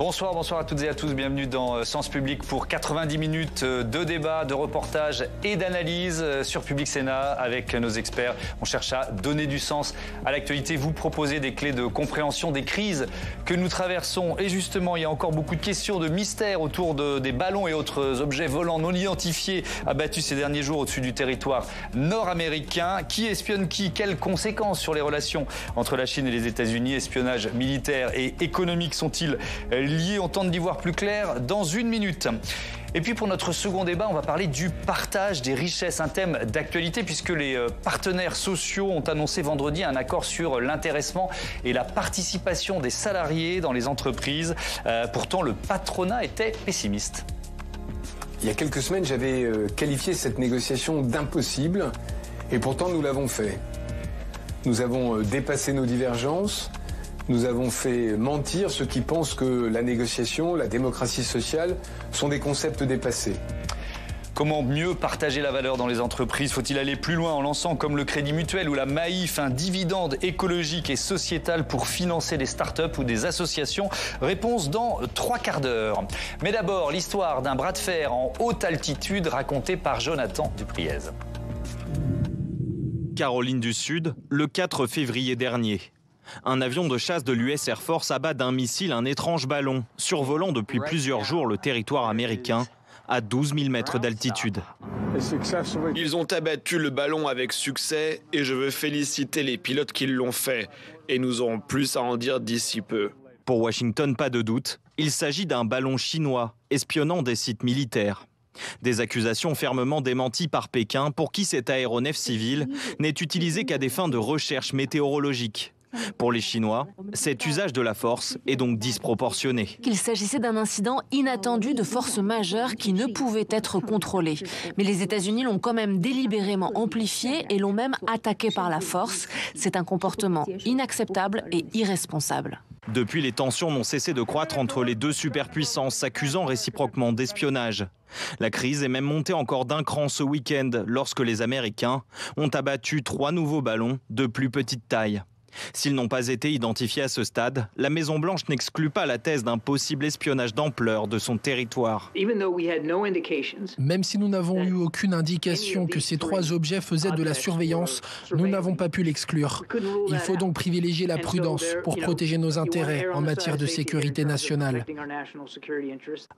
Bonsoir, bonsoir à toutes et à tous. Bienvenue dans Sens Public pour 90 minutes de débat, de reportage et d'analyse sur Public Sénat avec nos experts. On cherche à donner du sens à l'actualité, vous proposer des clés de compréhension des crises que nous traversons. Et justement, il y a encore beaucoup de questions, de mystères autour des ballons et autres objets volants non identifiés abattus ces derniers jours au-dessus du territoire nord-américain. Qui espionne qui? Quelles conséquences sur les relations entre la Chine et les États-Unis? Espionnage militaire et économique sont-ils liés? On tente d'y voir plus clair dans une minute. Et puis pour notre second débat, on va parler du partage des richesses, un thème d'actualité puisque les partenaires sociaux ont annoncé vendredi un accord sur l'intéressement et la participation des salariés dans les entreprises. Pourtant, le patronat était pessimiste. Il y a quelques semaines, j'avais qualifié cette négociation d'impossible et pourtant nous l'avons fait. Nous avons dépassé nos divergences. Nous avons fait mentir ceux qui pensent que la négociation, la démocratie sociale sont des concepts dépassés. Comment mieux partager la valeur dans les entreprises? Faut-il aller plus loin en lançant comme le Crédit Mutuel ou la Maïf un dividende écologique et sociétal pour financer des startups ou des associations? Réponse dans 3 quarts d'heure. Mais d'abord, l'histoire d'un bras de fer en haute altitude racontée par Jonathan Dupriez. Caroline du Sud, le 4 février dernier. Un avion de chasse de l'US Air Force abat d'un missile un étrange ballon, survolant depuis plusieurs jours le territoire américain, à 12 000 mètres d'altitude. Ils ont abattu le ballon avec succès et je veux féliciter les pilotes qui l'ont fait. Et nous aurons plus à en dire d'ici peu. Pour Washington, pas de doute, il s'agit d'un ballon chinois espionnant des sites militaires. Des accusations fermement démenties par Pékin pour qui cet aéronef civil n'est utilisé qu'à des fins de recherche météorologique. Pour les Chinois, cet usage de la force est donc disproportionné. Qu'il s'agissait d'un incident inattendu de force majeure qui ne pouvait être contrôlé. Mais les États-Unis l'ont quand même délibérément amplifié et l'ont même attaqué par la force. C'est un comportement inacceptable et irresponsable. Depuis, les tensions n'ont cessé de croître entre les deux superpuissances, s'accusant réciproquement d'espionnage. La crise est même montée encore d'un cran ce week-end lorsque les Américains ont abattu 3 nouveaux ballons de plus petite taille. S'ils n'ont pas été identifiés à ce stade, la Maison-Blanche n'exclut pas la thèse d'un possible espionnage d'ampleur de son territoire. Même si nous n'avons eu aucune indication que ces 3 objets faisaient de la surveillance, nous n'avons pas pu l'exclure. Il faut donc privilégier la prudence pour protéger nos intérêts en matière de sécurité nationale.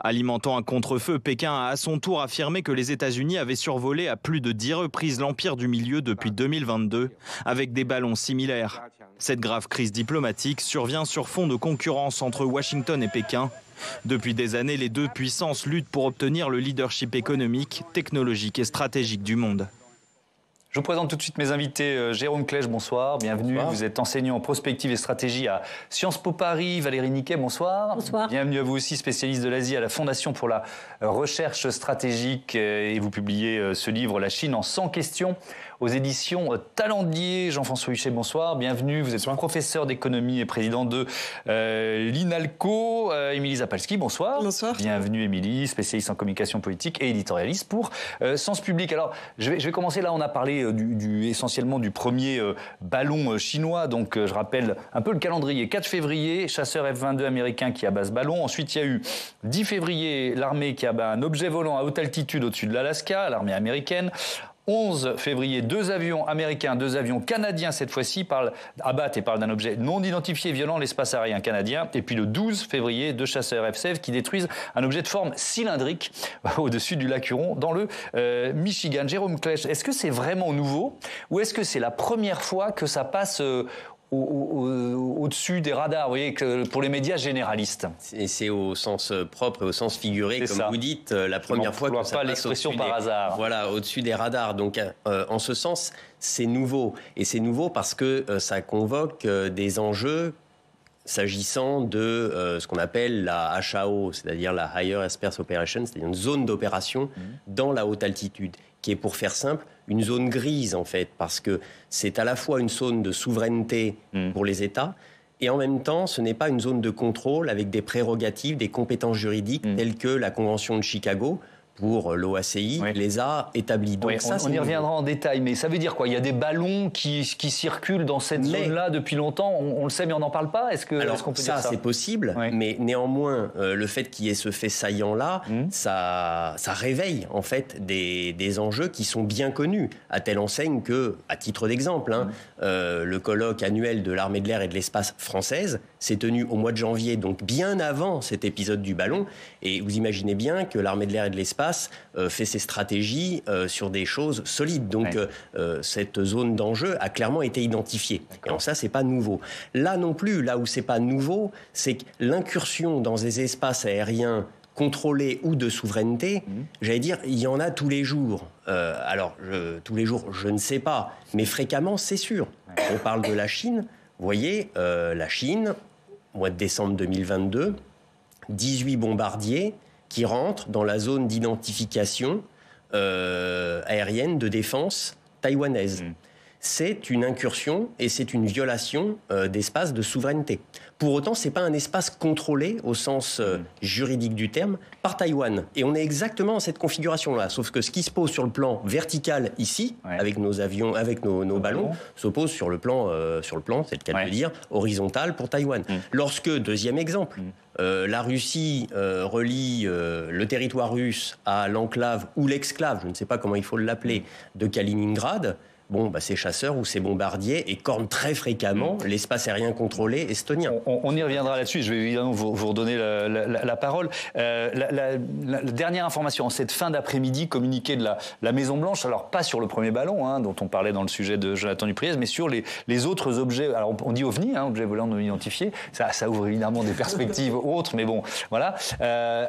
Alimentant un contre-feu, Pékin a à son tour affirmé que les États-Unis avaient survolé à plus de 10 reprises l'Empire du Milieu depuis 2022 avec des ballons similaires. Cette grave crise diplomatique survient sur fond de concurrence entre Washington et Pékin. Depuis des années, les deux puissances luttent pour obtenir le leadership économique, technologique et stratégique du monde. Je vous présente tout de suite mes invités. Jérôme Clèche, bonsoir, bienvenue. Bonsoir. Vous êtes enseignant en prospective et stratégie à Sciences Po Paris. Valérie Niquet, bonsoir. Bonsoir. Bienvenue à vous aussi, spécialiste de l'Asie à la Fondation pour la recherche stratégique. Et vous publiez ce livre, La Chine en 100 questions, aux éditions Talendier. Jean-François Huchet, bonsoir, bienvenue. Vous êtes professeur d'économie et président de l'INALCO. Émilie Zapalski, bonsoir. Bonsoir. Bienvenue Émilie, spécialiste en communication politique et éditorialiste pour Sens Public. Alors, je vais commencer là, on a parlé essentiellement du premier ballon chinois. Donc, je rappelle un peu le calendrier. 4 février, chasseur F-22 américain qui abat ce ballon. Ensuite, il y a eu 10 février, l'armée qui abat un objet volant à haute altitude au-dessus de l'Alaska, l'armée américaine. 11 février, 2 avions américains, 2 avions canadiens cette fois-ci abattent et parlent d'un objet non identifié violant l'espace aérien canadien. Et puis le 12 février, 2 chasseurs F-16 qui détruisent un objet de forme cylindrique au-dessus du lac Huron dans le Michigan. Jérôme Clèche, est-ce que c'est vraiment nouveau ou est-ce que c'est la première fois que ça passe au-dessus des radars, vous voyez, que pour les médias généralistes? Et c'est au sens propre et au sens figuré, comme vous dites, la première fois que ça passe l'expression par hasard. Voilà, au-dessus des radars. Donc, en ce sens, c'est nouveau. Et c'est nouveau parce que ça convoque des enjeux s'agissant de ce qu'on appelle la HAO, c'est-à-dire la Higher Airspace Operation, c'est-à-dire une zone d'opération dans la haute altitude, qui est, pour faire simple, une zone grise, en fait, parce que c'est à la fois une zone de souveraineté pour les États, et en même temps, ce n'est pas une zone de contrôle avec des prérogatives, des compétences juridiques telles que la Convention de Chicago, pour l'OACI, les a établis. Donc on y reviendra en détail, mais ça veut dire quoi? Il y a des ballons qui circulent dans cette zone-là depuis longtemps, on le sait mais on n'en parle pas? Est-ce qu'on peut dire ça? C'est possible, mais néanmoins, le fait qu'il y ait ce fait saillant-là, ça réveille en fait des enjeux qui sont bien connus, à telle enseigne que, à titre d'exemple, le colloque annuel de l'armée de l'air et de l'espace française s'est tenu au mois de janvier, donc bien avant cet épisode du ballon, et vous imaginez bien que l'armée de l'air et de l'espace fait ses stratégies sur des choses solides. Donc cette zone d'enjeu a clairement été identifiée. Et en ça, c'est pas nouveau. Là non plus, là où c'est pas nouveau, c'est que l'incursion dans des espaces aériens contrôlés ou de souveraineté, j'allais dire, il y en a tous les jours. Tous les jours, je ne sais pas, mais fréquemment, c'est sûr. On parle de la Chine. Vous voyez, la Chine, mois de décembre 2022, 18 bombardiers qui rentrent dans la zone d'identification aérienne de défense taïwanaise. C'est une incursion et c'est une violation d'espace de souveraineté. Pour autant, ce n'est pas un espace contrôlé au sens juridique du terme par Taïwan. Et on est exactement dans cette configuration-là. Sauf que ce qui se pose sur le plan vertical ici, avec nos avions, avec nos ballons, s'oppose sur le plan, c'est le cas de le dire, horizontal pour Taïwan. Lorsque, deuxième exemple, la Russie relie le territoire russe à l'enclave ou l'exclave, je ne sais pas comment il faut l'appeler, de Kaliningrad, ces chasseurs ou ces bombardiers écornent très fréquemment l'espace aérien contrôlé estonien. On y reviendra là-dessus. Je vais évidemment vous redonner la parole. La dernière information en cette fin d'après-midi communiquée de la Maison-Blanche, alors pas sur le premier ballon dont on parlait dans le sujet de Jonathan Dupriez, mais sur les autres objets. Alors on dit OVNI, objets volants non identifiés. Ça ouvre évidemment des perspectives autres, mais bon, voilà.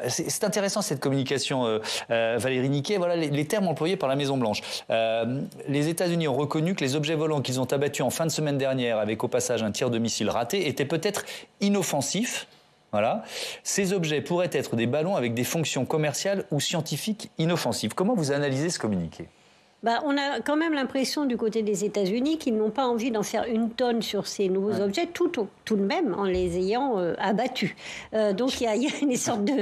C'est intéressant cette communication, Valérie Niquet. Voilà les termes employés par la Maison-Blanche. Les États-Unis ont reconnu que les objets volants qu'ils ont abattus en fin de semaine dernière, avec au passage un tir de missile raté, étaient peut-être inoffensifs. Voilà. Ces objets pourraient être des ballons avec des fonctions commerciales ou scientifiques inoffensives. Comment vous analysez ce communiqué ? On a quand même l'impression du côté des États-Unis qu'ils n'ont pas envie d'en faire une tonne sur ces nouveaux objets, tout de même en les ayant abattus. Donc il y a une sorte de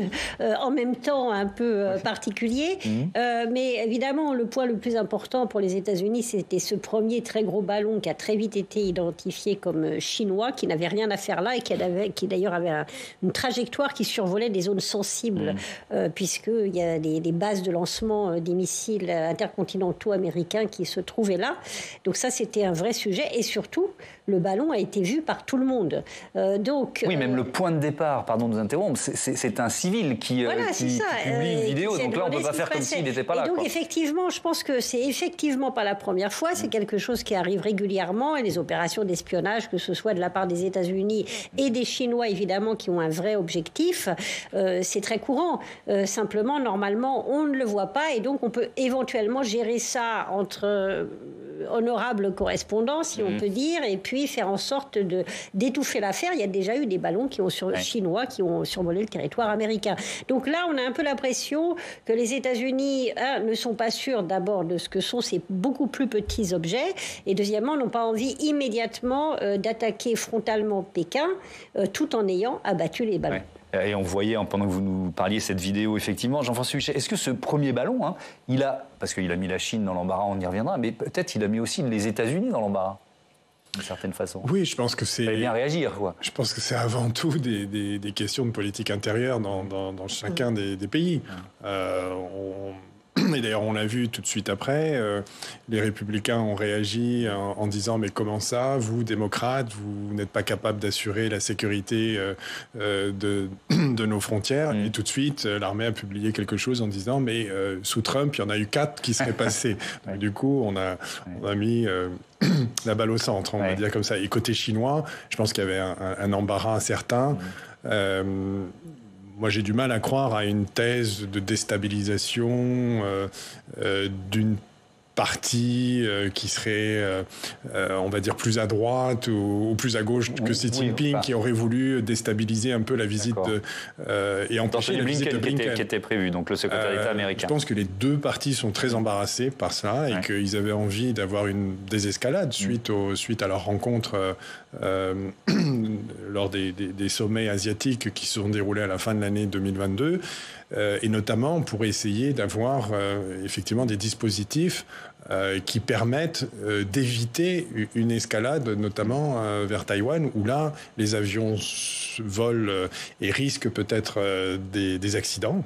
en même temps un peu particulier. Mais évidemment, le point le plus important pour les États-Unis, c'était ce premier très gros ballon qui a très vite été identifié comme chinois, qui n'avait rien à faire là et qui d'ailleurs avait une trajectoire qui survolait des zones sensibles, puisqu'il y a des bases de lancement des missiles intercontinentaux américains qui se trouvaient là. Donc ça, c'était un vrai sujet. Et surtout, le ballon a été vu par tout le monde. Oui, même le point de départ, pardon de vous interrompre, c'est un civil qui publie une vidéo. Donc là, on ne peut pas faire comme s'il n'était pas là. Et donc, effectivement, je pense que c'est effectivement pas la première fois. C'est quelque chose qui arrive régulièrement. Et les opérations d'espionnage, que ce soit de la part des États-Unis et des Chinois, évidemment, qui ont un vrai objectif, c'est très courant. Simplement, normalement, on ne le voit pas. Et donc, on peut éventuellement gérer ça entre honorable correspondance, si on peut dire, et puis faire en sorte d'étouffer l'affaire. Il y a déjà eu des ballons chinois qui ont survolé le territoire américain. Donc là, on a un peu l'impression que les États-Unis, ne sont pas sûrs d'abord de ce que sont ces beaucoup plus petits objets, et deuxièmement, n'ont pas envie immédiatement d'attaquer frontalement Pékin, tout en ayant abattu les ballons. Et on voyait, pendant que vous nous parliez cette vidéo, effectivement, Jean-François Huchet, est-ce que ce premier ballon, parce qu'il a mis la Chine dans l'embarras, on y reviendra, mais peut-être il a mis aussi les États-Unis dans l'embarras, d'une certaine façon. Oui, je pense que c'est... Il fallait bien réagir, quoi. Je pense que c'est avant tout des questions de politique intérieure dans chacun des pays. Et d'ailleurs, on l'a vu tout de suite après, les Républicains ont réagi en disant « Mais comment ça, vous, démocrates, vous n'êtes pas capables d'assurer la sécurité de nos frontières ?» Et tout de suite, l'armée a publié quelque chose en disant « Mais sous Trump, il y en a eu 4 qui seraient passés. » Donc, du coup, on a mis la balle au centre, on va dire comme ça. Et côté chinois, je pense qu'il y avait un embarras certain. Moi, j'ai du mal à croire à une thèse de déstabilisation d'une parti qui serait, on va dire, plus à droite ou plus à gauche que Xi Jinping, qui aurait voulu déstabiliser un peu la visite et empêcher la visite de Blinken. Qui était prévu, donc le secrétaire d'État américain. Je pense que les deux partis sont très embarrassés par ça et qu'ils avaient envie d'avoir une désescalade suite à leur rencontre lors des sommets asiatiques qui se sont déroulés à la fin de l'année 2022. et notamment pour essayer d'avoir effectivement des dispositifs qui permettent d'éviter une escalade, notamment vers Taïwan, où là, les avions volent et risquent peut-être des accidents,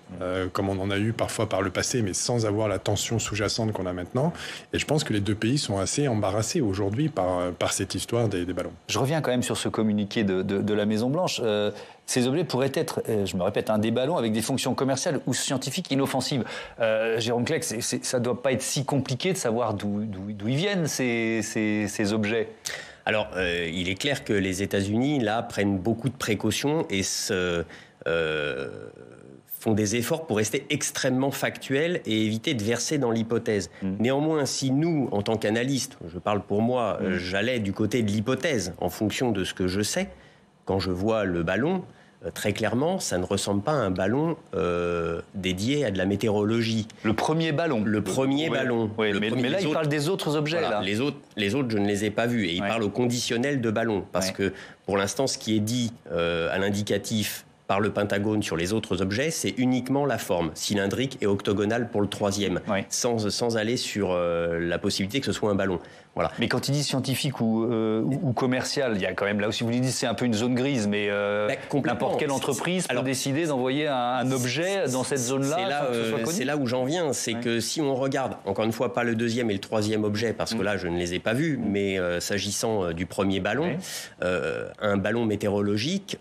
comme on en a eu parfois par le passé, mais sans avoir la tension sous-jacente qu'on a maintenant. Et je pense que les deux pays sont assez embarrassés aujourd'hui par cette histoire des ballons. Je reviens quand même sur ce communiqué de la Maison-Blanche. Ces objets pourraient être, je me répète, des ballons avec des fonctions commerciales ou scientifiques inoffensives. Jérôme Clecq, ça ne doit pas être si compliqué de savoir d'où ils viennent, ces objets. Alors, il est clair que les États-Unis, là, prennent beaucoup de précautions et font des efforts pour rester extrêmement factuels et éviter de verser dans l'hypothèse. Néanmoins, si nous, en tant qu'analystes, je parle pour moi, j'allais du côté de l'hypothèse en fonction de ce que je sais, quand je vois le ballon, très clairement, ça ne ressemble pas à un ballon dédié à de la météorologie. Le premier ballon. Le premier ballon. Oui, mais là, il parle des autres objets. Voilà, là. Les autres, je ne les ai pas vus. Et il parle au conditionnel de ballon. Parce que, pour l'instant, ce qui est dit à l'indicatif par le Pentagone sur les autres objets, c'est uniquement la forme, cylindrique et octogonale pour le troisième, sans aller sur la possibilité que ce soit un ballon. Voilà. Mais quand il dit scientifique ou commercial, il y a quand même là aussi, vous lui dites, c'est un peu une zone grise, mais n'importe quelle entreprise peut décider d'envoyer un objet dans cette zone-là. C'est là où j'en viens, c'est que si on regarde, encore une fois, pas le deuxième et le troisième objet, parce que là, je ne les ai pas vus, mais s'agissant du premier ballon, un ballon météorologique,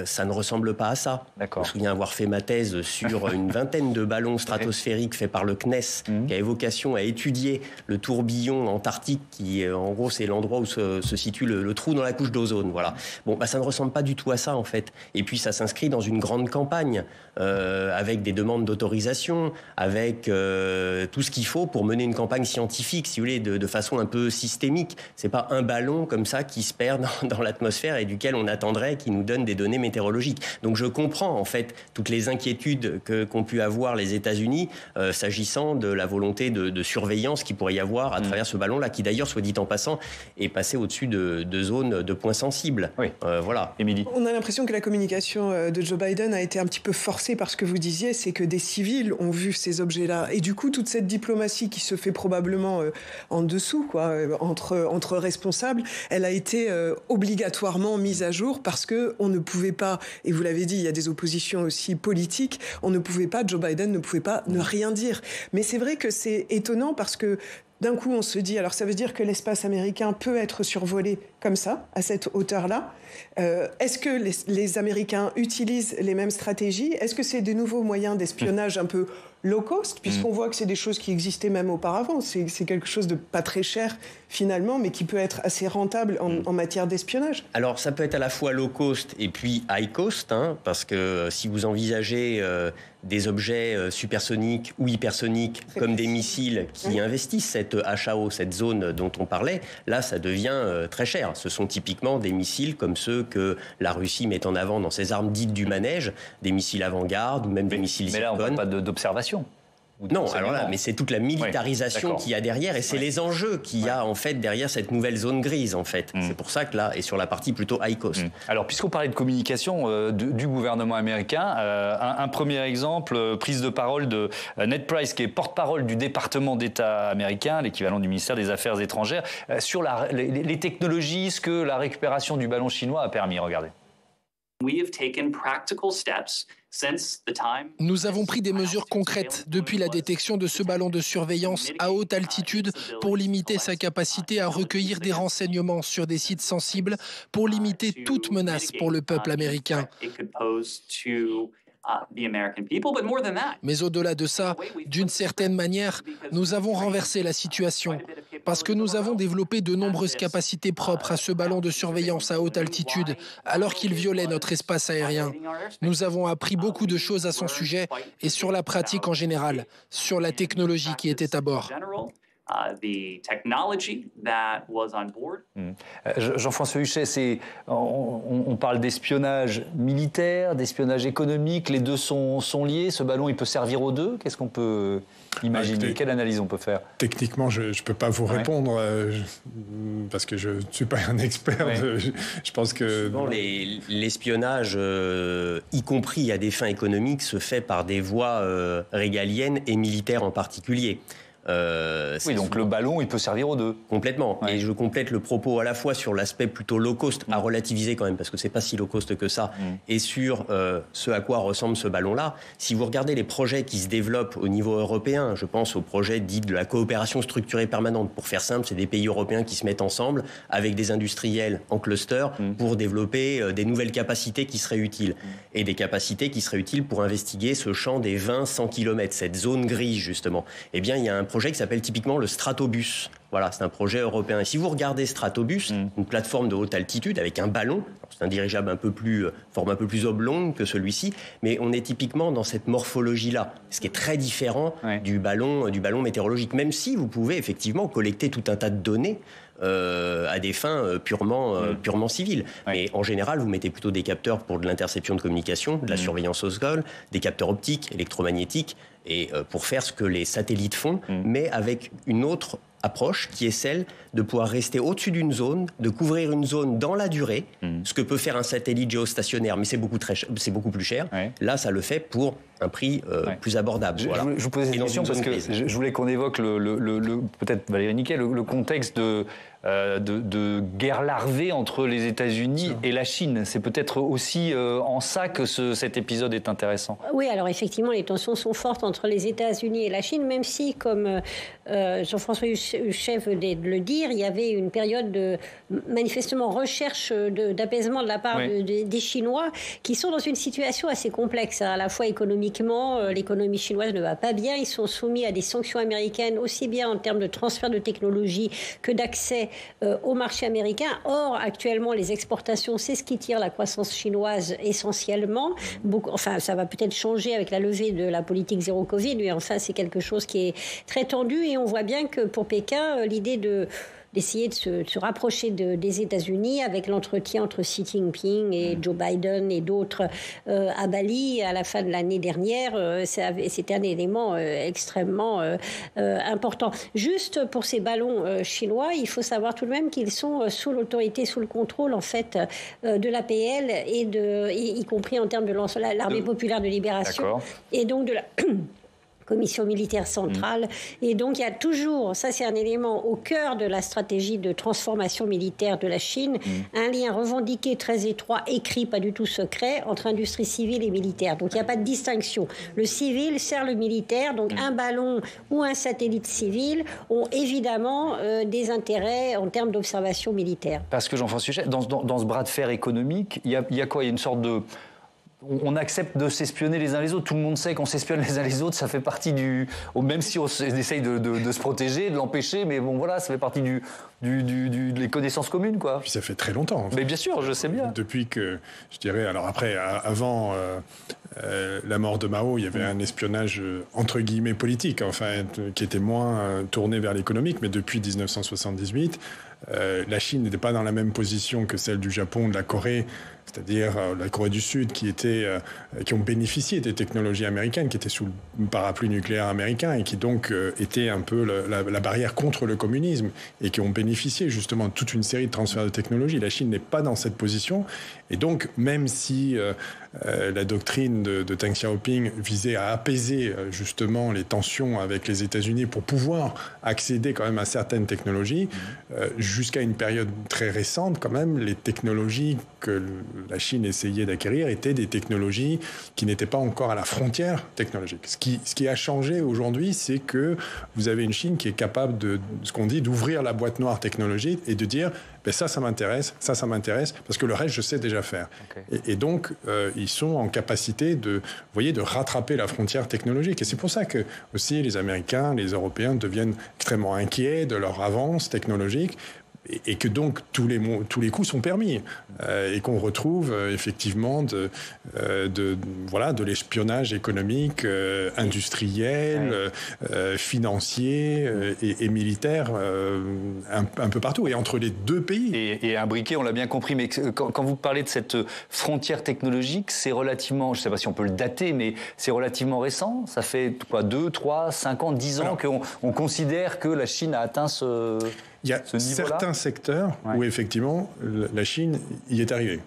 ça ne ressemble pas à ça. Je me souviens avoir fait ma thèse sur une vingtaine de ballons stratosphériques faits par le CNES, qui avait vocation à étudier le tourbillon antarctique qui, en gros, c'est l'endroit où se situe le trou dans la couche d'ozone. Voilà. Bon, ça ne ressemble pas du tout à ça, en fait. Et puis, ça s'inscrit dans une grande campagne, avec des demandes d'autorisation, avec tout ce qu'il faut pour mener une campagne scientifique, si vous voulez, de façon un peu systémique. C'est pas un ballon comme ça qui se perd dans l'atmosphère et duquel on attendrait qu'il nous donne des données météorologiques. Donc, je comprends, en fait, toutes les inquiétudes qu'ont pu avoir les États-Unis s'agissant de la volonté de surveillance qu'il pourrait y avoir à travers ce ballon-là, qui d'ailleurs, soit dit en passant, est passé au-dessus de zones de points sensibles. Voilà. Émilie. On a l'impression que la communication de Joe Biden a été un petit peu forcée par ce que vous disiez, c'est que des civils ont vu ces objets-là. Et du coup, toute cette diplomatie qui se fait probablement en dessous, entre responsables, elle a été obligatoirement mise à jour parce qu'on ne pouvait pas, et vous l'avez dit, il y a des oppositions aussi politiques, Joe Biden ne pouvait pas ne rien dire. Mais c'est vrai que c'est étonnant parce que d'un coup, on se dit, alors ça veut dire que l'espace américain peut être survolé comme ça, à cette hauteur-là. Est-ce que les Américains utilisent les mêmes stratégies ? Est-ce que c'est des nouveaux moyens d'espionnage un peu low cost, puisqu'on voit que c'est des choses qui existaient même auparavant. C'est quelque chose de pas très cher finalement, mais qui peut être assez rentable en matière d'espionnage. Alors ça peut être à la fois low cost et puis high cost, parce que si vous envisagez des objets supersoniques ou hypersoniques comme des missiles qui investissent cette HAO, cette zone dont on parlait, là ça devient très cher. Ce sont typiquement des missiles comme ceux que la Russie met en avant dans ses armes dites du manège, des missiles avant-garde ou même des missiles Zircon. Mais là on ne parle pas d'observation. Non, alors là, mais c'est toute la militarisation qu'il y a derrière et c'est les enjeux qu'il y a en fait derrière cette nouvelle zone grise en fait. C'est pour ça que là, et sur la partie plutôt high cost. Alors, puisqu'on parlait de communication du gouvernement américain, un premier exemple, prise de parole de Ned Price, qui est porte-parole du département d'État américain, l'équivalent du ministère des Affaires étrangères, sur les technologies, ce que la récupération du ballon chinois a permis. Regardez. Nous avons pris des mesures concrètes depuis la détection de ce ballon de surveillance à haute altitude pour limiter sa capacité à recueillir des renseignements sur des sites sensibles, pour limiter toute menace pour le peuple américain. Mais au-delà de ça, d'une certaine manière, nous avons renversé la situation parce que nous avons développé de nombreuses capacités propres à ce ballon de surveillance à haute altitude alors qu'il violait notre espace aérien. Nous avons appris beaucoup de choses à son sujet et sur la pratique en général, sur la technologie qui était à bord. Jean-François Huchet, on parle d'espionnage militaire, d'espionnage économique, les deux sont liés. Ce ballon, il peut servir aux deux. Qu'est-ce qu'on peut imaginer? Quelle analyse on peut faire? Techniquement, je ne peux pas vous répondre parce que je ne suis pas un expert. Je pense que... Souvent, l'espionnage, y compris à des fins économiques, se fait par des voies régaliennes et militaires en particulier. Oui, donc le ballon, il peut servir aux deux. Complètement. Ouais. Et je complète le propos à la fois sur l'aspect plutôt low cost, à relativiser quand même, parce que c'est pas si low cost que ça, et sur ce à quoi ressemble ce ballon-là. Si vous regardez les projets qui se développent au niveau européen, je pense aux projets dits de la coopération structurée permanente. Pour faire simple, c'est des pays européens qui se mettent ensemble avec des industriels en cluster pour développer des nouvelles capacités qui seraient utiles. Et des capacités qui seraient utiles pour investiguer ce champ des 20-100 km, cette zone grise justement. Eh bien, il y a un projet qui s'appelle typiquement le Stratobus. Voilà, c'est un projet européen. Et si vous regardez Stratobus, une plateforme de haute altitude avec un ballon, c'est un dirigeable forme un peu plus oblongue que celui-ci, mais on est typiquement dans cette morphologie-là, ce qui est très différent du ballon météorologique, même si vous pouvez effectivement collecter tout un tas de données à des fins purement civiles. Mais en général, vous mettez plutôt des capteurs pour de l'interception de communication, de la surveillance au sol, des capteurs optiques, électromagnétiques, et pour faire ce que les satellites font, mais avec une autre approche qui est celle de pouvoir rester au-dessus d'une zone, de couvrir une zone dans la durée, ce que peut faire un satellite géostationnaire, mais c'est beaucoup plus cher. Là, ça le fait pour un prix plus abordable. Je vous posais cette question parce que je voulais qu'on évoque peut-être Valérie Niquet, le contexte de guerre larvée entre les États-Unis et la Chine. C'est peut-être aussi en ça que cet épisode est intéressant. Oui, alors effectivement, les tensions sont fortes entre les États-Unis et la Chine, même si, comme Jean-François Huchet venait de le dire, il y avait une période de manifestement recherche d'apaisement de la part des Chinois, qui sont dans une situation assez complexe, à la fois économiquement. L'économie chinoise ne va pas bien. Ils sont soumis à des sanctions américaines, aussi bien en termes de transfert de technologie que d'accès au marché américain. Or, actuellement, les exportations, c'est ce qui tire la croissance chinoise essentiellement. Ça va peut-être changer avec la levée de la politique zéro Covid, mais enfin, c'est quelque chose qui est très tendu. Et on voit bien que pour Pékin, l'idée d'essayer de se rapprocher des États-Unis avec l'entretien entre Xi Jinping et Joe Biden et d'autres à Bali à la fin de l'année dernière, c'était un élément extrêmement important. Juste pour ces ballons chinois, il faut savoir tout de même qu'ils sont sous l'autorité, sous le contrôle en fait de l'APL y compris en termes de l'armée populaire de libération et donc de la commission militaire centrale. Et donc, il y a toujours, ça c'est un élément au cœur de la stratégie de transformation militaire de la Chine, un lien revendiqué très étroit, écrit, pas du tout secret, entre industrie civile et militaire. Donc, il n'y a pas de distinction. Le civil sert le militaire, donc un ballon ou un satellite civil ont évidemment des intérêts en termes d'observation militaire. Parce que Jean-François Huchet, dans ce bras de fer économique, il y a quoi? Il y a une sorte de... On accepte de s'espionner les uns les autres. Tout le monde sait qu'on s'espionne les uns les autres. Ça fait partie même si on essaye de se protéger, de l'empêcher, mais bon voilà, ça fait partie des connaissances communes, quoi. Puis ça fait très longtemps. En fait. Mais bien sûr, je sais bien. Depuis que, je dirais, alors après, avant la mort de Mao, il y avait un espionnage entre guillemets politique, enfin, qui était moins tourné vers l'économique, mais depuis 1978, la Chine n'était pas dans la même position que celle du Japon, de la Corée, c'est-à-dire la Corée du Sud, qui ont bénéficié des technologies américaines, qui étaient sous le parapluie nucléaire américain et qui donc étaient un peu la barrière contre le communisme et qui ont bénéficié justement de toute une série de transferts de technologies. La Chine n'est pas dans cette position et donc même si la doctrine de Deng Xiaoping visait à apaiser justement les tensions avec les États-Unis pour pouvoir accéder quand même à certaines technologies, jusqu'à une période très récente quand même, les technologies que la Chine essayait d'acquérir étaient des technologies qui n'étaient pas encore à la frontière technologique. Ce qui a changé aujourd'hui, c'est que vous avez une Chine qui est capable de ce qu'on dit, d'ouvrir la boîte noire technologique et de dire ça m'intéresse, ça m'intéresse, parce que le reste, je sais déjà faire. Okay. Et donc, ils sont en capacité de rattraper la frontière technologique. Et c'est pour ça que aussi les Américains, les Européens deviennent extrêmement inquiets de leur avance technologique, et que donc tous les coups sont permis et qu'on retrouve effectivement de l'espionnage économique, industriel, financier et militaire un peu partout et entre les deux pays. Et imbriqué, on l'a bien compris, mais quand vous parlez de cette frontière technologique, c'est relativement, je ne sais pas si on peut le dater, mais c'est relativement récent. Ça fait quoi, 2, 3, 5 ans, 10 ans qu'on considère que la Chine a atteint ce niveau-là. Il y a certains secteurs où effectivement la Chine y est arrivée.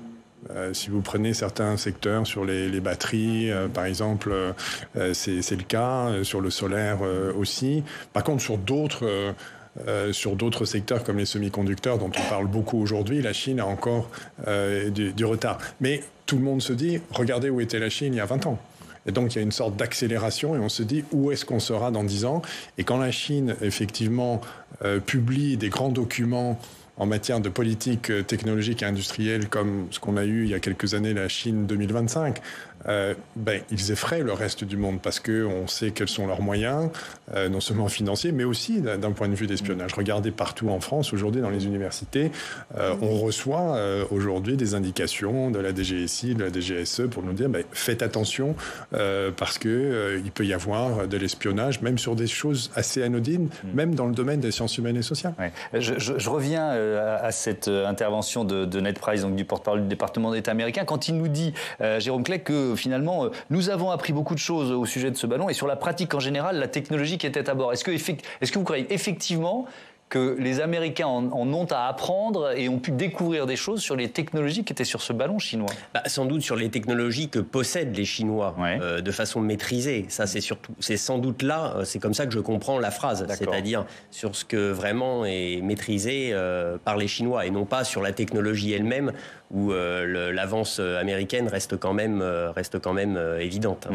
Si vous prenez certains secteurs sur les batteries, par exemple, c'est le cas, sur le solaire aussi. Par contre, sur d'autres secteurs comme les semi-conducteurs dont on parle beaucoup aujourd'hui, la Chine a encore du retard. Mais tout le monde se dit, regardez où était la Chine il y a 20 ans. Et donc, il y a une sorte d'accélération et on se dit où est-ce qu'on sera dans 10 ans. Et quand la Chine, effectivement, publie des grands documents en matière de politique technologique et industrielle comme ce qu'on a eu il y a quelques années, la Chine 2025, ils effraient le reste du monde parce qu'on sait quels sont leurs moyens, non seulement financiers, mais aussi d'un point de vue d'espionnage. Regardez partout en France, aujourd'hui, dans les universités, on reçoit aujourd'hui des indications de la DGSI, de la DGSE pour nous dire faites attention parce qu'il peut y avoir de l'espionnage, même sur des choses assez anodines, même dans le domaine des sciences humaines et sociales. Ouais. Je reviens à cette intervention de Ned Price, donc du porte-parole du département d'État américain, quand il nous dit, Jérôme Clegg, que finalement, nous avons appris beaucoup de choses au sujet de ce ballon et sur la pratique en général, la technologie qui était à bord. Est-ce que vous croyez effectivement que les Américains en ont à apprendre et ont pu découvrir des choses sur les technologies qui étaient sur ce ballon chinois? Sans doute sur les technologies que possèdent les Chinois de façon maîtrisée. Ça, c'est sans doute là, c'est comme ça que je comprends la phrase, c'est-à-dire sur ce que vraiment est maîtrisé par les Chinois et non pas sur la technologie elle-même où l'avance américaine reste quand même évidente.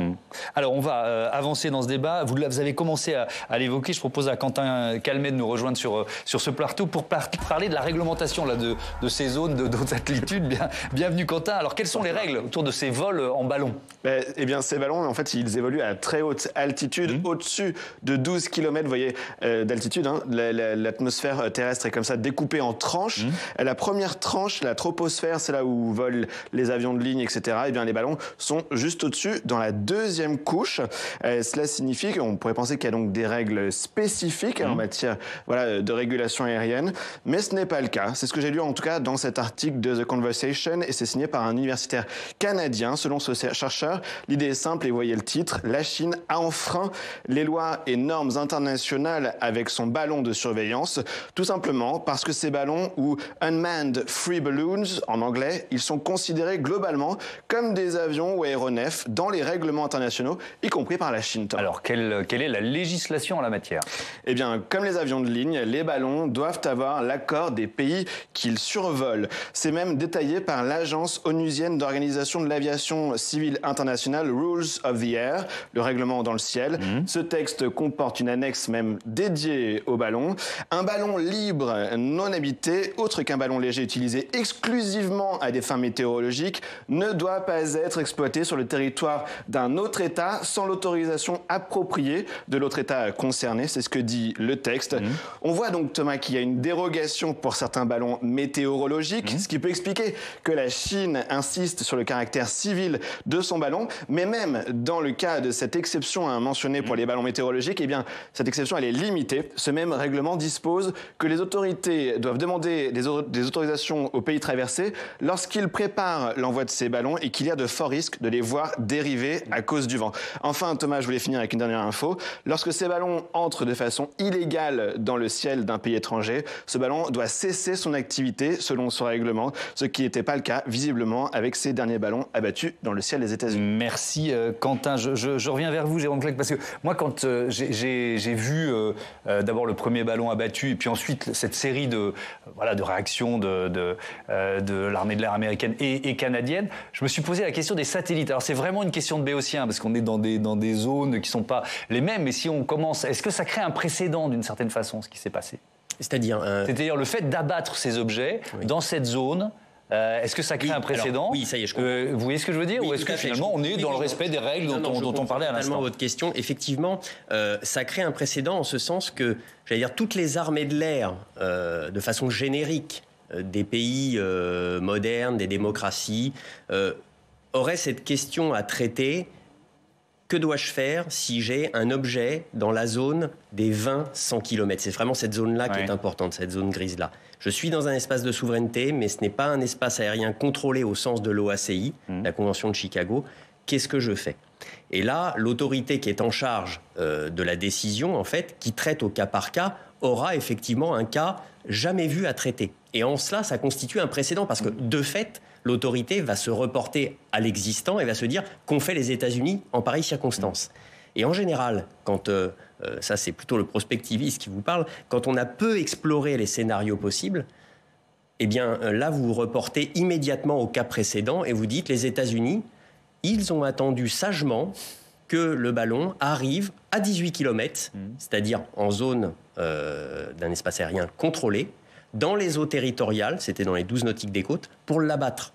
Alors, on va avancer dans ce débat. Vous avez commencé à l'évoquer. Je propose à Quentin Calmet de nous rejoindre sur ce plateau pour parler de la réglementation là, de ces zones de haute altitude. Bienvenue, Quentin. Alors, quelles sont les règles autour de ces vols en ballon? Eh bien, ces ballons, en fait, ils évoluent à très haute altitude, au-dessus de 12 km, vous voyez, d'altitude. Hein. L'atmosphère terrestre est comme ça découpée en tranches. La première tranche, la troposphère, c'est là où volent les avions de ligne, etc. Eh bien, les ballons sont juste au-dessus, dans la deuxième couche. Cela signifie qu'on pourrait penser qu'il y a donc des règles spécifiques en matière de régulation aérienne, mais ce n'est pas le cas. C'est ce que j'ai lu en tout cas dans cet article de The Conversation et c'est signé par un universitaire canadien. Selon ce chercheur, l'idée est simple et vous voyez le titre, la Chine a enfreint les lois et normes internationales avec son ballon de surveillance, tout simplement parce que ces ballons ou unmanned free balloons en anglais, ils sont considérés globalement comme des avions ou aéronefs dans les règlements internationaux, y compris par la Chine. Alors, quelle est la législation en la matière? Eh bien, comme les avions de ligne, les ballons doivent avoir l'accord des pays qu'ils survolent. C'est même détaillé par l'agence onusienne d'organisation de l'aviation civile internationale, Rules of the Air, le règlement dans le ciel. Ce texte comporte une annexe même dédiée aux ballons. Un ballon libre, non habité, autre qu'un ballon léger utilisé exclusivement à des fins météorologiques, ne doit pas être exploité sur le territoire d'un autre État sans l'autorisation appropriée de l'autre État concerné. C'est ce que dit le texte. On voit donc, Thomas, qu'il y a une dérogation pour certains ballons météorologiques, ce qui peut expliquer que la Chine insiste sur le caractère civil de son ballon. Mais même dans le cas de cette exception mentionnée pour les ballons météorologiques, eh bien, cette exception, elle est limitée. Ce même règlement dispose que les autorités doivent demander des autorisations aux pays traversés lorsqu'ils préparent l'envoi de ces ballons et qu'il y a de forts risques de les voir dériver à cause du vent. Enfin, Thomas, je voulais finir avec une dernière info. Lorsque ces ballons entrent de façon illégale dans le ciel d'un pays étranger, ce ballon doit cesser son activité selon ce règlement, ce qui n'était pas le cas visiblement avec ces derniers ballons abattus dans le ciel des États-Unis. Merci Quentin. Je reviens vers vous, Jérôme Clegg, parce que moi, quand j'ai vu d'abord le premier ballon abattu et puis ensuite cette série de réactions de l'armée de l'air américaine et canadienne, je me suis posé la question des satellites. Alors c'est vraiment une question de béotien parce qu'on est dans des zones qui ne sont pas les mêmes, mais si on commence, est-ce que ça crée un précédent d'une certaine façon, ce qui s'est passé? C'est-à-dire le fait d'abattre ces objets dans cette zone Est-ce que ça crée un précédent? Alors, oui, ça y est, je comprends. Vous voyez ce que je veux dire? Oui, Ou est-ce que finalement on est dans le respect des règles dont on parlait à l'instant? Votre question, effectivement, ça crée un précédent en ce sens que, j'allais dire, toutes les armées de l'air, de façon générique, des pays modernes, des démocraties, auraient cette question à traiter. Que dois-je faire si j'ai un objet dans la zone des 20-100 km? C'est vraiment cette zone-là qui est importante, cette zone grise-là. Je suis dans un espace de souveraineté, mais ce n'est pas un espace aérien contrôlé au sens de l'OACI, la Convention de Chicago. Qu'est-ce que je fais? Et là, l'autorité qui est en charge de la décision, en fait, qui traite au cas par cas, aura effectivement un cas jamais vu à traiter. Et en cela, ça constitue un précédent, parce que, de fait, l'autorité va se reporter à l'existant et va se dire qu'ont fait les États-Unis en pareille circonstance. Et en général, quand, ça c'est plutôt le prospectiviste qui vous parle, quand on a peu exploré les scénarios possibles, eh bien là vous vous reportez immédiatement au cas précédent et vous dites les États-Unis, ils ont attendu sagement que le ballon arrive à 18 km, c'est-à-dire en zone d'un espace aérien contrôlé, dans les eaux territoriales, c'était dans les 12 nautiques des côtes, pour l'abattre.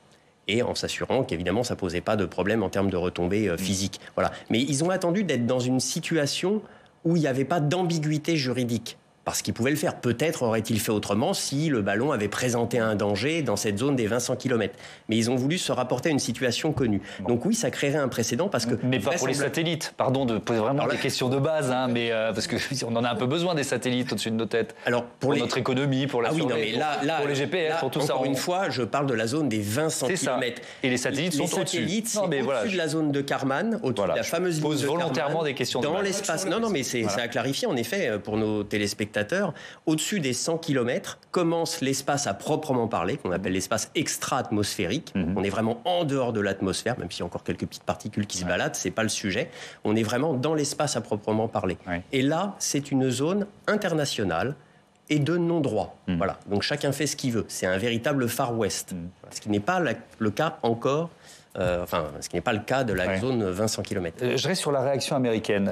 Et en s'assurant qu'évidemment, ça ne posait pas de problème en termes de retombées physiques. Voilà. Mais ils ont attendu d'être dans une situation où il n'y avait pas d'ambiguïté juridique. Parce qu'ils pouvaient le faire. Peut-être aurait-il fait autrement si le ballon avait présenté un danger dans cette zone des 20-100 km. Mais ils ont voulu se rapporter à une situation connue. Donc oui, ça créerait un précédent parce que... Mais pas pour les satellites. Pardon de poser vraiment des questions de base, hein, mais parce qu'on en a un peu besoin des satellites au-dessus de nos têtes. Alors pour notre économie, pour la surveillance, pour les GPS, pour tout ça. Encore une fois, je parle de la zone des 20-100 km. Et les satellites sont au-dessus. Les satellites, c'est au-dessus de la zone de Kármán, au-dessus de la fameuse ligne de Kármán. Volontairement des questions de base. Dans l'espace... Non, mais c'est à clarifier, en effet, pour nos téléspectateurs. Au-dessus des 100 km commence l'espace à proprement parler, qu'on appelle l'espace extra-atmosphérique. On est vraiment en dehors de l'atmosphère, même s'il y a encore quelques petites particules qui se baladent, c'est pas le sujet. On est vraiment dans l'espace à proprement parler. Et là, c'est une zone internationale et de non-droit. Voilà. Donc chacun fait ce qu'il veut. C'est un véritable Far West. Ce qui n'est pas le cas encore. Ce qui n'est pas le cas de la zone 20-100 km. Je reste sur la réaction américaine.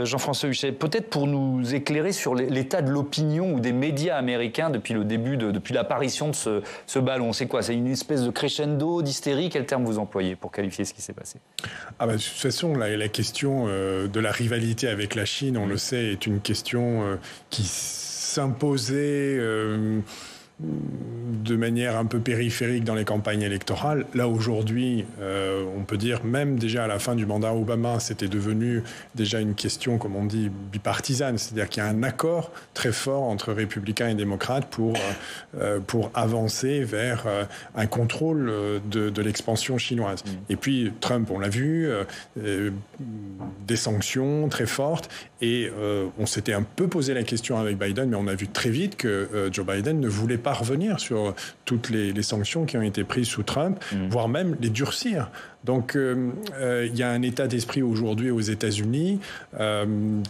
Jean-François Huchet, peut-être pour nous éclairer sur l'état de l'opinion ou des médias américains depuis le début, depuis l'apparition de ce ballon. C'est quoi? C'est une espèce de crescendo, d'hystérie? Quel terme vous employez pour qualifier ce qui s'est passé? De toute façon, la question de la rivalité avec la Chine, on le sait, est une question qui s'imposait... de manière un peu périphérique dans les campagnes électorales. Là, aujourd'hui, on peut dire, même déjà à la fin du mandat Obama, c'était devenu déjà une question, comme on dit, bipartisane. C'est-à-dire qu'il y a un accord très fort entre républicains et démocrates pour avancer vers un contrôle de l'expansion chinoise. Et puis, Trump, on l'a vu, des sanctions très fortes. Et on s'était un peu posé la question avec Biden, mais on a vu très vite que Joe Biden ne voulait pas revenir sur toutes les sanctions qui ont été prises sous Trump, voire même les durcir. Donc, il y a un état d'esprit aujourd'hui aux États-Unis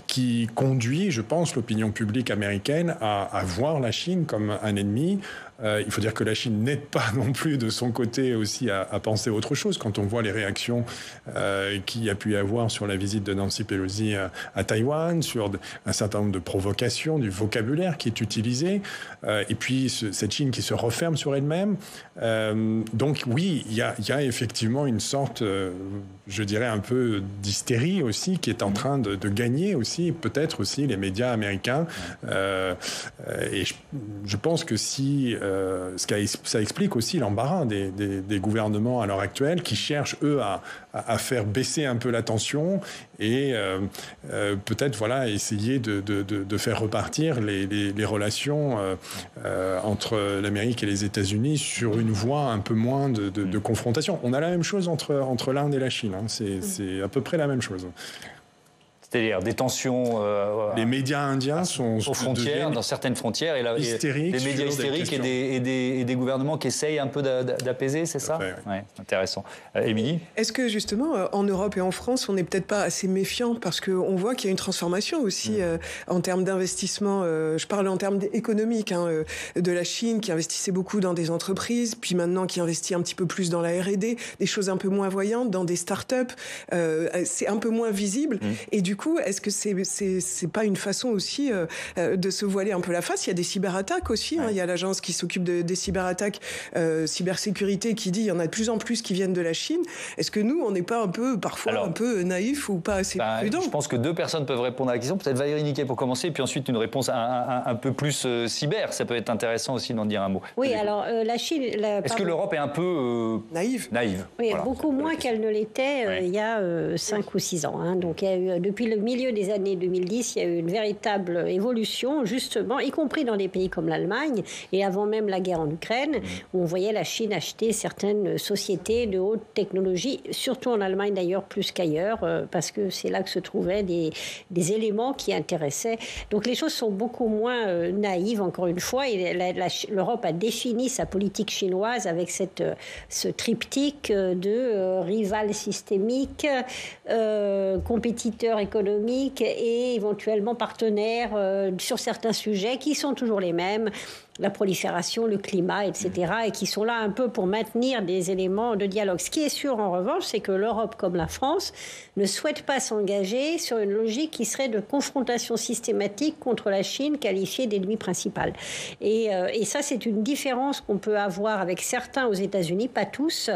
qui conduit, je pense, l'opinion publique américaine à voir la Chine comme un ennemi. Il faut dire que la Chine n'aide pas non plus de son côté aussi à penser autre chose. Quand on voit les réactions qu'il y a pu y avoir sur la visite de Nancy Pelosi à Taïwan, sur un certain nombre de provocations, du vocabulaire qui est utilisé, et puis cette Chine qui se referme sur elle-même. Donc oui, il y a effectivement une sorte, je dirais un peu d'hystérie aussi, qui est en train de gagner aussi, peut-être aussi les médias américains. Et je pense que si... ça explique aussi l'embarras des gouvernements à l'heure actuelle qui cherchent, eux, à faire baisser un peu la tension et peut-être essayer de faire repartir les relations entre l'Amérique et les États-Unis sur une voie un peu moins de confrontation. On a la même chose entre l'Inde et la Chine. Hein. C'est à peu près la même chose. C'est-à-dire des tensions... les médias indiens sont aux frontières, dans certaines frontières, et des médias hystériques et des gouvernements qui essayent un peu d'apaiser, c'est ça? Ouais, intéressant. Émilie? Est-ce que justement, en Europe et en France, on n'est peut-être pas assez méfiant parce qu'on voit qu'il y a une transformation aussi en termes d'investissement, je parle en termes économiques, de la Chine qui investissait beaucoup dans des entreprises, puis maintenant qui investit un petit peu plus dans la R&D, des choses un peu moins voyantes, dans des start-up, c'est un peu moins visible, et du du coup, est-ce que c'est pas une façon aussi de se voiler un peu la face? Il y a des cyberattaques aussi. Il y a l'agence qui s'occupe des cyberattaques, cybersécurité, qui dit il y en a de plus en plus qui viennent de la Chine. Est-ce que nous, on n'est pas parfois un peu naïfs ou pas assez prudents? Je pense que 2 personnes peuvent répondre à la question. Peut-être Valérie Niquet pour commencer, puis ensuite une réponse un peu plus cyber. Ça peut être intéressant aussi d'en dire un mot. Oui, alors la Chine... Est-ce que l'Europe est un peu... naïve? Oui, voilà. Beaucoup moins qu'elle ne l'était il y a 5 ou 6 ans. Hein. Donc il y a eu, depuis le milieu des années 2010, il y a eu une véritable évolution, justement, y compris dans des pays comme l'Allemagne, et avant même la guerre en Ukraine, où on voyait la Chine acheter certaines sociétés de haute technologie, surtout en Allemagne d'ailleurs, plus qu'ailleurs, parce que c'est là que se trouvaient des éléments qui intéressaient. Donc les choses sont beaucoup moins naïves, encore une fois, et l'Europe a défini sa politique chinoise avec ce triptyque de rival systémique, compétiteur économique et éventuellement partenaire sur certains sujets qui sont toujours les mêmes, la prolifération, le climat, etc., et qui sont là un peu pour maintenir des éléments de dialogue. Ce qui est sûr, en revanche, c'est que l'Europe, comme la France, ne souhaite pas s'engager sur une logique qui serait de confrontation systématique contre la Chine, qualifiée d'ennemi principal. Et ça, c'est une différence qu'on peut avoir avec certains aux États-Unis, pas tous,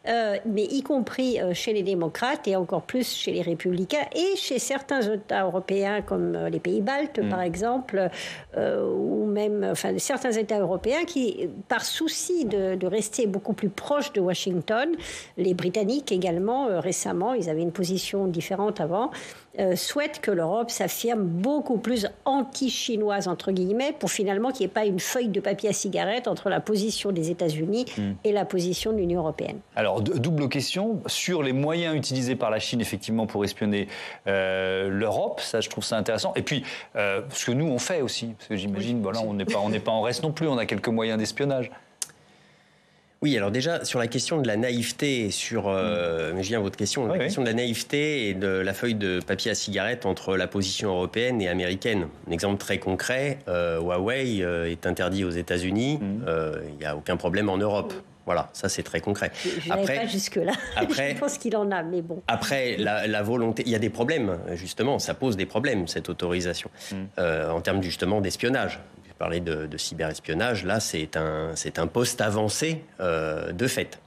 mais y compris chez les démocrates et encore plus chez les républicains et chez certains États européens, comme les pays baltes, par exemple, ou même certains États européens qui, par souci de rester beaucoup plus proches de Washington, les Britanniques également, récemment, ils avaient une position différente avant, souhaitent que l'Europe s'affirme beaucoup plus anti-chinoise, entre guillemets, pour finalement qu'il n'y ait pas une feuille de papier à cigarette entre la position des États-Unis et la position de l'Union européenne. Alors, double question sur les moyens utilisés par la Chine, effectivement, pour espionner l'Europe. Ça, je trouve ça intéressant. Et puis, ce que nous, on fait aussi. Parce que j'imagine, voilà, on n'est pas en reste non plus. On a quelques moyens d'espionnage. Oui, alors déjà, sur la question de la naïveté, mais je viens à votre question, question de la naïveté et de la feuille de papier à cigarette entre la position européenne et américaine. Un exemple très concret, Huawei est interdit aux États-Unis, il n'y a aucun problème en Europe. Voilà, ça c'est très concret. Je n'avais pas jusque-là. Je pense qu'il en a, mais bon. Après, la volonté, il y a des problèmes, justement, ça pose des problèmes, cette autorisation, en termes justement d'espionnage. Vous parlez de cyberespionnage, là c'est un poste avancé de fait.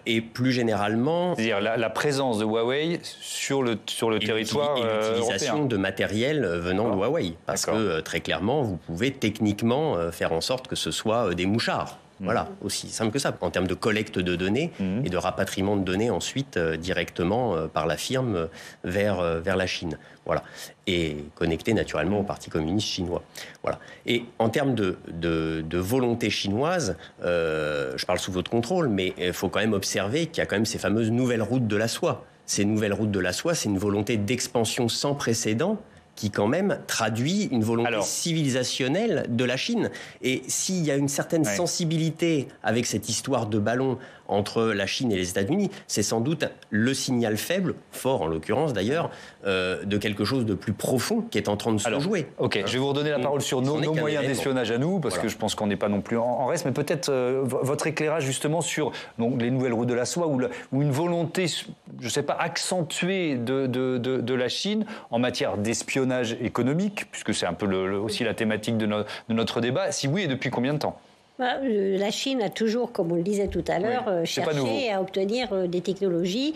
Et plus généralement... C'est-à-dire la présence de Huawei sur le territoire et l'utilisation européen. De matériel venant de Huawei. Parce que très clairement, vous pouvez techniquement faire en sorte que ce soit des mouchards. Voilà, aussi simple que ça, en termes de collecte de données et de rapatriement de données ensuite directement par la firme vers la Chine. Voilà. Et connecté naturellement au Parti communiste chinois. Voilà. Et en termes de volonté chinoise, je parle sous votre contrôle, mais il faut quand même observer qu'il y a quand même ces fameuses nouvelles routes de la soie. Ces nouvelles routes de la soie, c'est une volonté d'expansion sans précédent qui quand même traduit une volonté civilisationnelle de la Chine. Et s'il y a une certaine sensibilité avec cette histoire de ballon entre la Chine et les États-Unis, c'est sans doute le signal faible, fort en l'occurrence d'ailleurs, de quelque chose de plus profond qui est en train de se jouer. Ok, je vais vous redonner la parole sur nos moyens d'espionnage à nous, parce que je pense qu'on n'est pas non plus en reste, mais peut-être votre éclairage justement sur les nouvelles routes de la soie ou une volonté, je ne sais pas, accentuée de la Chine en matière d'espionnage économique, puisque c'est un peu aussi la thématique de notre débat. Si oui, et depuis combien de temps ? La Chine a toujours, comme on le disait tout à l'heure, cherché à obtenir des technologies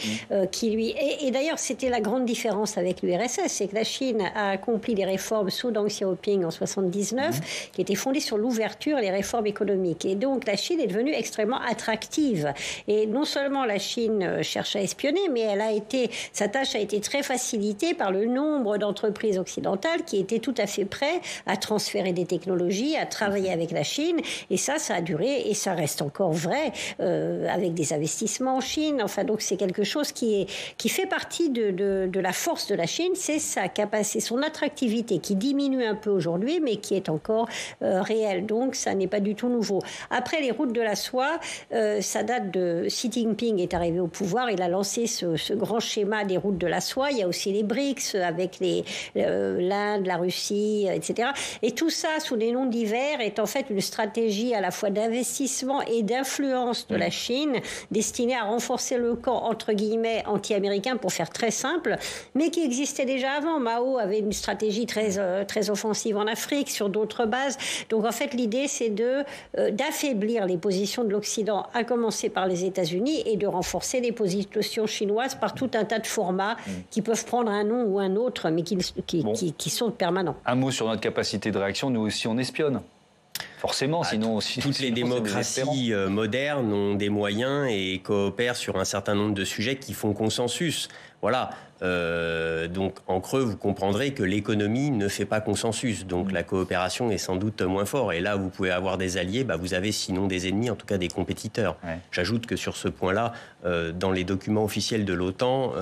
qui lui... Et d'ailleurs, c'était la grande différence avec l'URSS, c'est que la Chine a accompli des réformes sous Deng Xiaoping en 1979, qui étaient fondées sur l'ouverture et les réformes économiques. Et donc, la Chine est devenue extrêmement attractive. Et non seulement la Chine cherche à espionner, mais sa tâche a été très facilitée par le nombre d'entreprises occidentales qui étaient tout à fait prêtes à transférer des technologies, à travailler avec la Chine. Et ça a duré et ça reste encore vrai avec des investissements en Chine. Enfin, donc c'est quelque chose qui fait partie de la force de la Chine, c'est sa capacité, son attractivité qui diminue un peu aujourd'hui, mais qui est encore réelle. Donc ça n'est pas du tout nouveau. Après les routes de la soie, ça date de Xi Jinping est arrivé au pouvoir, il a lancé ce grand schéma des routes de la soie. Il y a aussi les BRICS avec l'Inde, la Russie, etc. Et tout ça sous des noms divers est en fait une stratégie à la fois d'investissement et d'influence de la Chine, destiné à renforcer le camp, entre guillemets, anti-américain, pour faire très simple, mais qui existait déjà avant. Mao avait une stratégie très offensive en Afrique, sur d'autres bases. Donc en fait, l'idée, c'est d'affaiblir les positions de l'Occident, à commencer par les États-Unis, et de renforcer les positions chinoises par tout un tas de formats qui peuvent prendre un nom ou un autre, mais qui sont permanents. Un mot sur notre capacité de réaction. Nous aussi, on espionne. Forcément, sinon aussi. Toutes les démocraties modernes ont des moyens et coopèrent sur un certain nombre de sujets qui font consensus. Voilà. Donc, en creux, vous comprendrez que l'économie ne fait pas consensus. Donc, la coopération est sans doute moins forte. Et là, vous pouvez avoir des alliés, vous avez sinon des ennemis, en tout cas des compétiteurs. Ouais. J'ajoute que sur ce point-là, dans les documents officiels de l'OTAN,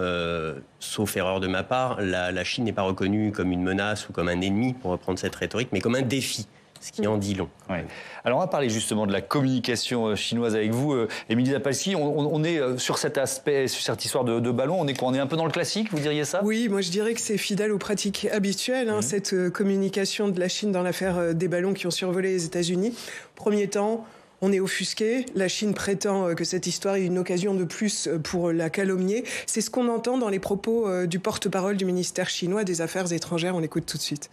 sauf erreur de ma part, la Chine n'est pas reconnue comme une menace ou comme un ennemi, pour reprendre cette rhétorique, mais comme un défi. Ce qui en dit long. Ouais. Alors on va parler justement de la communication chinoise avec vous, Émilie Zapalski. On est sur cet aspect, sur cette histoire de ballon. On est quoi ? On est un peu dans le classique, vous diriez ça ? Oui, moi je dirais que c'est fidèle aux pratiques habituelles, cette communication de la Chine dans l'affaire des ballons qui ont survolé les États-Unis. Premier temps, on est offusqué. La Chine prétend que cette histoire est une occasion de plus pour la calomnier. C'est ce qu'on entend dans les propos du porte-parole du ministère chinois des Affaires étrangères. On écoute tout de suite.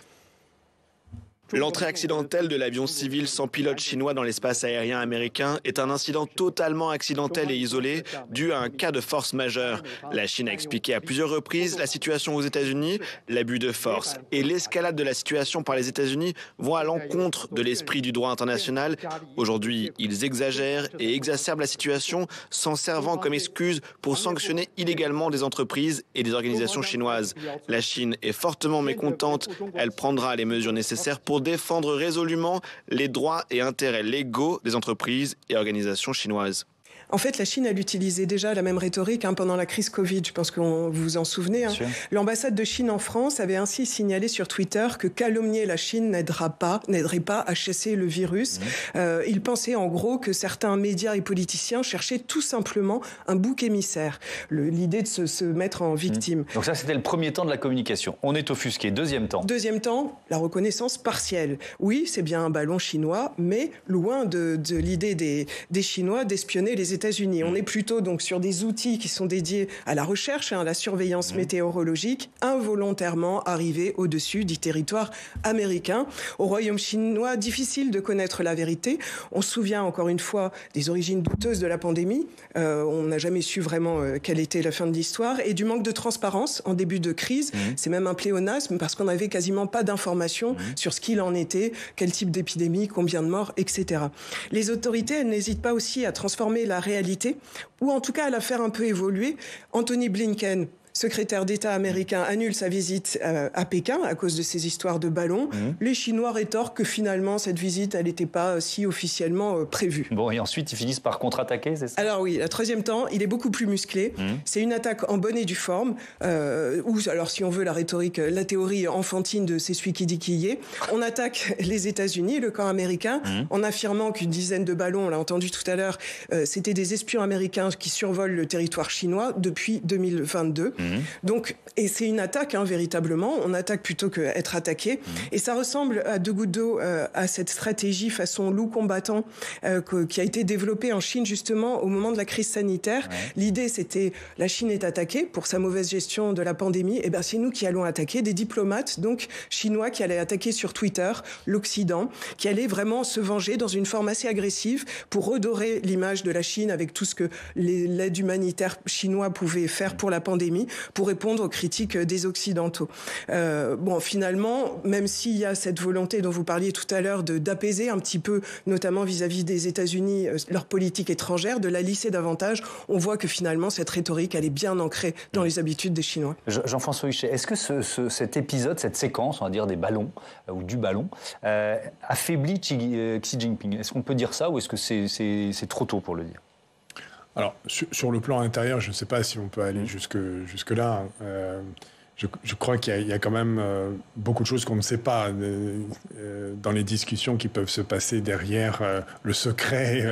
L'entrée accidentelle de l'avion civil sans pilote chinois dans l'espace aérien américain est un incident totalement accidentel et isolé, dû à un cas de force majeure. La Chine a expliqué à plusieurs reprises la situation aux États-Unis, l'abus de force et l'escalade de la situation par les États-Unis vont à l'encontre de l'esprit du droit international. Aujourd'hui, ils exagèrent et exacerbent la situation, s'en servant comme excuse pour sanctionner illégalement des entreprises et des organisations chinoises. La Chine est fortement mécontente. Elle prendra les mesures nécessaires pour défendre résolument les droits et intérêts légaux des entreprises et organisations chinoises. En fait, la Chine, elle utilisait déjà la même rhétorique pendant la crise Covid. Je pense que vous vous en souvenez. L'ambassade de Chine en France avait ainsi signalé sur Twitter que calomnier la Chine n'aiderait pas à chasser le virus. Il pensait en gros que certains médias et politiciens cherchaient tout simplement un bouc émissaire. L'idée de se mettre en victime. Donc ça, c'était le premier temps de la communication. On est offusqué. Deuxième temps, la reconnaissance partielle. Oui, c'est bien un ballon chinois, mais loin de l'idée des Chinois d'espionner les États-Unis. On est plutôt donc sur des outils qui sont dédiés à la recherche, à la surveillance météorologique, involontairement arrivés au-dessus du territoire américain. Au royaume chinois, difficile de connaître la vérité. On se souvient encore une fois des origines douteuses de la pandémie. On n'a jamais su vraiment quelle était la fin de l'histoire, et du manque de transparence en début de crise. C'est même un pléonasme parce qu'on n'avait quasiment pas d'informations sur ce qu'il en était, quel type d'épidémie, combien de morts, etc. Les autorités, elles n'hésitent pas aussi à transformer la réalité, ou en tout cas à la faire un peu évoluer. Anthony Blinken, secrétaire d'État américain, annule sa visite à Pékin à cause de ces histoires de ballons. Les Chinois rétorquent que finalement, cette visite, elle n'était pas si officiellement prévue. Bon, et ensuite, ils finissent par contre-attaquer, c'est ça ? Alors oui, le troisième temps, il est beaucoup plus musclé. C'est une attaque en bonne et due forme, ou alors si on veut la théorie enfantine de c'est celui qui dit qui y est. On attaque les États-Unis, le camp américain, en affirmant qu'une dizaine de ballons, on l'a entendu tout à l'heure, c'était des espions américains qui survolent le territoire chinois depuis 2022. Donc, et c'est une attaque, véritablement. On attaque plutôt qu'être attaqué. Et ça ressemble à deux gouttes d'eau à cette stratégie façon loup combattant qui a été développée en Chine, justement, au moment de la crise sanitaire. L'idée, c'était la Chine est attaquée pour sa mauvaise gestion de la pandémie. Et bien, c'est nous qui allons attaquer, des diplomates, donc chinois, qui allaient attaquer sur Twitter l'Occident, qui allaient vraiment se venger dans une forme assez agressive pour redorer l'image de la Chine avec tout ce que l'aide humanitaire chinois pouvait faire pour la pandémie, pour répondre aux critiques des Occidentaux. Finalement, même s'il y a cette volonté dont vous parliez tout à l'heure d'apaiser un petit peu, notamment vis-à-vis des États-Unis, leur politique étrangère, de la lisser davantage, on voit que finalement, cette rhétorique, elle est bien ancrée dans les habitudes des Chinois. Jean-François Huchet, est-ce que cet épisode, cette séquence, on va dire des ballons, ou du ballon, affaiblit Xi Jinping ? Est-ce qu'on peut dire ça, ou est-ce que c'est trop tôt pour le dire ? Alors, sur le plan intérieur, je ne sais pas si on peut aller jusque-là. Je crois qu'il y a quand même beaucoup de choses qu'on ne sait pas dans les discussions qui peuvent se passer derrière le secret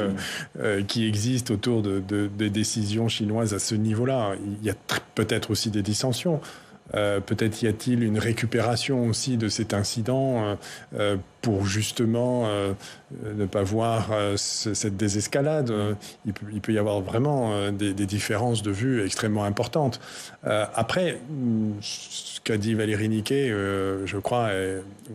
qui existe autour des décisions chinoises à ce niveau-là. Il y a peut-être aussi des dissensions. Peut-être y a-t-il une récupération aussi de cet incident pour justement ne pas voir cette désescalade. Il peut y avoir vraiment des différences de vue extrêmement importantes. Après, ce qu'a dit Valérie Niquet, je crois,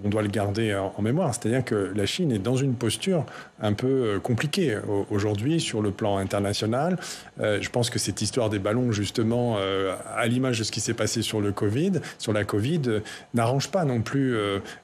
on doit le garder en mémoire. C'est-à-dire que la Chine est dans une posture un peu compliquée aujourd'hui sur le plan international. Je pense que cette histoire des ballons, justement, à l'image de ce qui s'est passé sur la Covid, n'arrange pas non plus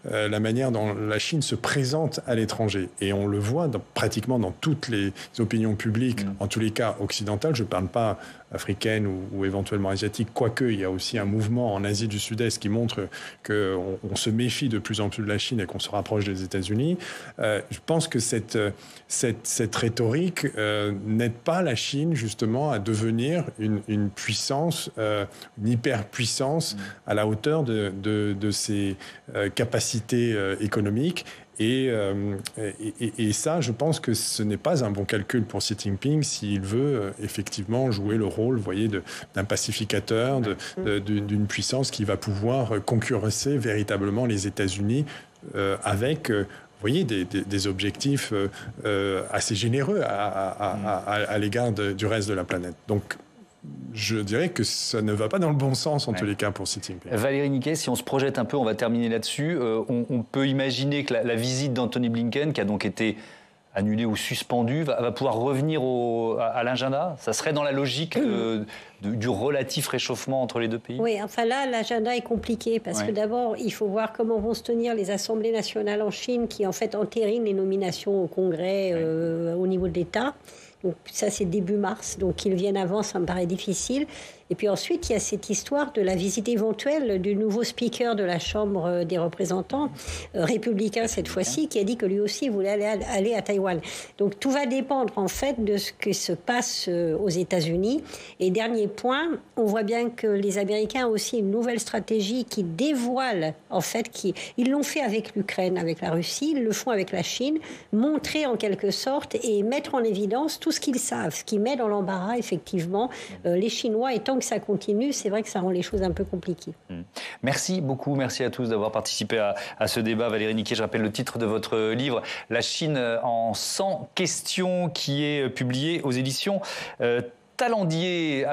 la manière dont la Chine se présente à l'étranger. Et on le voit pratiquement dans toutes les opinions publiques, en tous les cas occidentales. Je ne parle pas africaine ou éventuellement asiatique, quoique il y a aussi un mouvement en Asie du Sud-Est qui montre qu'on se méfie de plus en plus de la Chine et qu'on se rapproche des États-Unis. Je pense que cette rhétorique n'aide pas la Chine justement à devenir une puissance, une hyperpuissance à la hauteur de ses capacités économiques. Et ça, je pense que ce n'est pas un bon calcul pour Xi Jinping s'il veut effectivement jouer le rôle, vous voyez, d'un pacificateur, d'une puissance qui va pouvoir concurrencer véritablement les États-Unis avec... vous voyez, des objectifs assez généreux à l'égard du reste de la planète. Donc, je dirais que ça ne va pas dans le bon sens, en tous les cas, pour Xi Jinping. Valérie Niquet, si on se projette un peu, on va terminer là-dessus. On peut imaginer que la visite d'Anthony Blinken, qui a donc été annulée ou suspendue, va pouvoir revenir à l'agenda. Ça serait dans la logique du relatif réchauffement entre les deux pays? Oui, enfin là, l'agenda est compliqué parce que d'abord, il faut voir comment vont se tenir les assemblées nationales en Chine qui, en fait, entérinent les nominations au Congrès au niveau de l'État. Donc ça, c'est début mars. Donc qu'ils viennent avant, ça me paraît difficile. Et puis ensuite, il y a cette histoire de la visite éventuelle du nouveau speaker de la Chambre des représentants, républicain cette fois-ci, qui a dit que lui aussi voulait aller à Taïwan. Donc tout va dépendre en fait de ce que se passe aux États-Unis. Et dernier point, on voit bien que les Américains ont aussi une nouvelle stratégie qui dévoile, en fait, ils l'ont fait avec l'Ukraine, avec la Russie, ils le font avec la Chine, montrer en quelque sorte et mettre en évidence tout ce qu'ils savent, ce qui met dans l'embarras effectivement les Chinois. Et tant que ça continue, c'est vrai que ça rend les choses un peu compliquées. Merci beaucoup, merci à tous d'avoir participé à ce débat. Valérie Niquet, je rappelle le titre de votre livre, La Chine en 100 questions, qui est publié aux éditions Talendier.